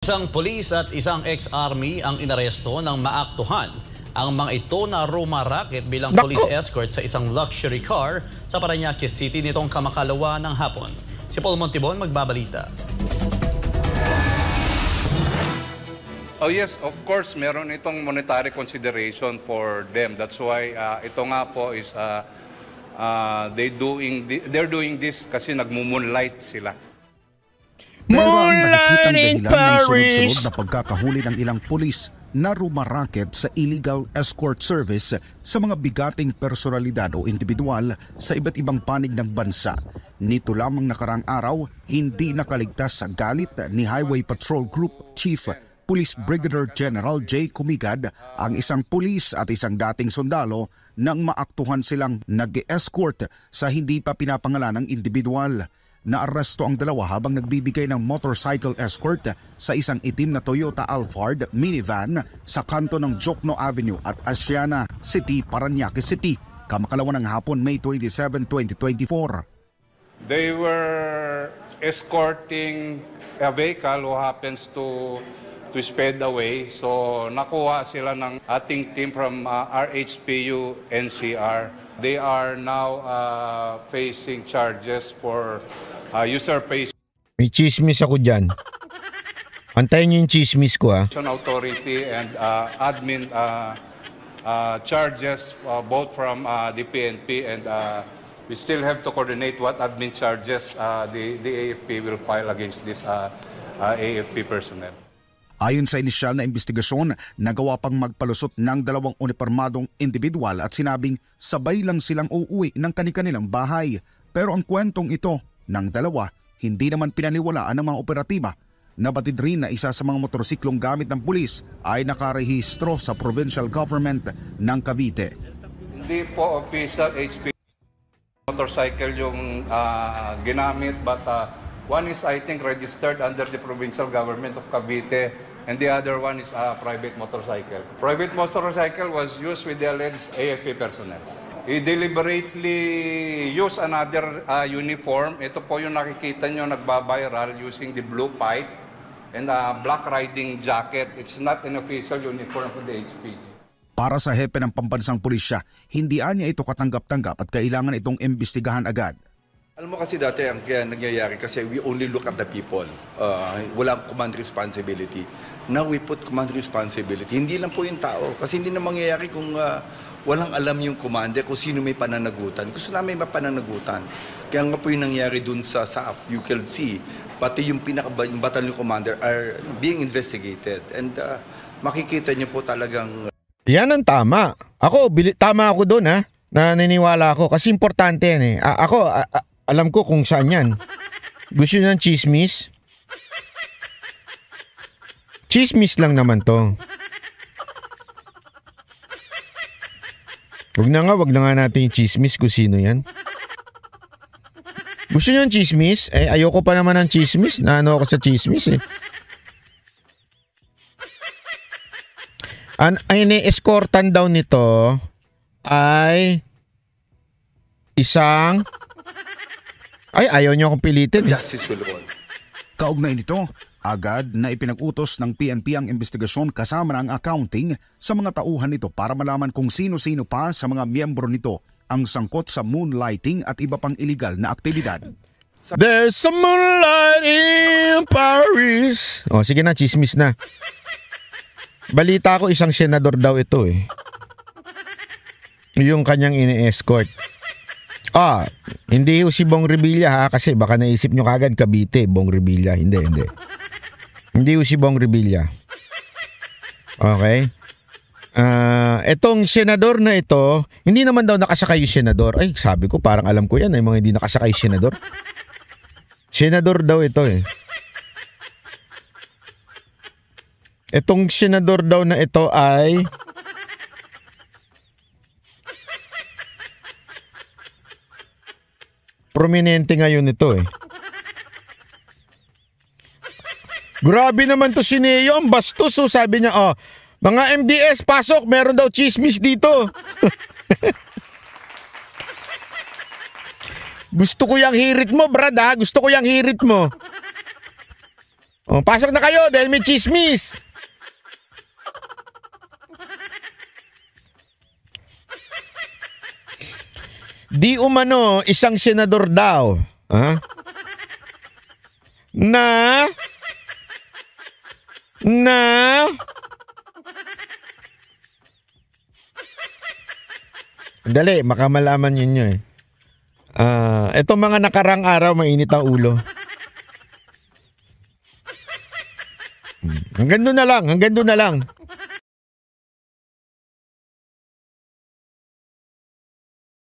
Isang pulis at isang ex-army ang inaresto ng maaktuhan ang mga ito na rumaraket bilang police escort sa isang luxury car sa Parañaque City nitong kamakalawa ng hapon. Si Paul Montibon magbabalita. Oh yes, of course, meron itong monetary consideration for them. That's why ito nga po is they're doing this kasi nagmo-moonlight sila. Pero ang nakikitang dahilan ng sunod-sunod na pagkakahuli ng ilang pulis na rumaraket sa illegal escort service sa mga bigating personalidad o individual sa iba't ibang panig ng bansa. Nito lamang nakarang araw, hindi nakaligtas sa galit ni Highway Patrol Group Chief Police Brigadier General J. Kumigad ang isang pulis at isang dating sundalo nang maaktuhan silang nag-escort sa hindi pa pinapangalan ng individual. Naaresto ang dalawa habang nagbibigay ng motorcycle escort sa isang itim na Toyota Alphard minivan sa kanto ng Jokno Avenue at Asiana City, Parañaque City, kamakalawa ng hapon, May 27, 2024. They were escorting a vehicle who happens to speed away. So nakuha sila ng ating team from RHPU NCR. They are now facing charges for usurpation. May chismis ako dyan. Antayin niyo yung chismis ko, ha? Authority and admin charges both from the PNP, and we still have to coordinate what admin charges the AFP will file against this AFP personnel. Ayon sa inisyal na investigasyon, nagawa pang magpalusot ng dalawang unipormadong individual at sinabing sabay lang silang uuwi ng kani-kanilang bahay. Pero ang kwentong ito ng dalawa, hindi naman pinaniwalaan ng mga operatiba. Nabatid rin na isa sa mga motorsiklong gamit ng pulis ay nakarehistro sa provincial government ng Cavite. Hindi po official HP motorcycle yung ginamit, but one is, I think, registered under the provincial government of Cavite, and the other one is a private motorcycle. Private motorcycle was used with the alleged AFP personnel. He deliberately used another uniform. Ito po yung nakikita nyo nagbabiral using the blue pipe and a black riding jacket. It's not an official uniform of the HPG. Para sa hepe ng pambansang pulisya, hindi niya ito katanggap-tanggap at kailangan itong imbestigahan agad. Alam mo kasi dati ang kaya nangyayari kasi we only look at the people. Walang command responsibility. Now we put command responsibility. Hindi lang po yung tao. Kasi hindi na mangyayari kung walang alam yung commander kung sino may pananagutan. Gusto namin may pananagutan. Kaya nga po yung nangyari dun sa SAF, you can see, pati yung battalion commander are being investigated. And makikita niyo po talagang... Yan ang tama. Tama ako dun, ha? Naniniwala ako. Kasi importante yan, eh. Alam ko kung saan yan. Gusto nyo ng chismis? Chismis lang naman to. Wag na nga natin yung chismis kung sino yan. Gusto nyo ng chismis? Ayoko pa naman ng chismis. Naano ako sa chismis, eh. Ini-escortan daw nito ay isang... ayaw niyo akong pilitin. Justice will win. Kaugnay nito, agad na ipinag-utos ng PNP ang investigasyon kasama ng accounting sa mga tauhan nito para malaman kung sino-sino pa sa mga miyembro nito ang sangkot sa moonlighting at iba pang illegal na aktibidad. There's some moonlight in Paris. Sige na, chismis na. Balita ko isang senador daw ito, eh. Yung kanyang ini-escort. Hindi si Bong Revilla, ha, kasi baka naisip nyo kagad Cavite, Bong Revilla. Hindi. Hindi si Bong Revilla. Okay? Etong senador na ito, hindi naman daw nakasakay yung senador. Ay, sabi ko, parang alam ko yan, ay mga hindi nakasakay yung senador. Senador daw ito, eh. Etong senador daw na ito ay... prominente ngayon ito, eh. Grabe naman to si Neo, ang bastos, sabi niya, mga MDS, pasok, meron daw chismis dito. Gusto ko yung hirit mo, brad, ha? Gusto ko yung hirit mo. Oh, pasok na kayo dahil may chismis. Di umano isang senador daw, na dali, makamalaman yun nyo eh. Etong mga nakarang araw, mainit ang ulo. Hanggang doon na lang.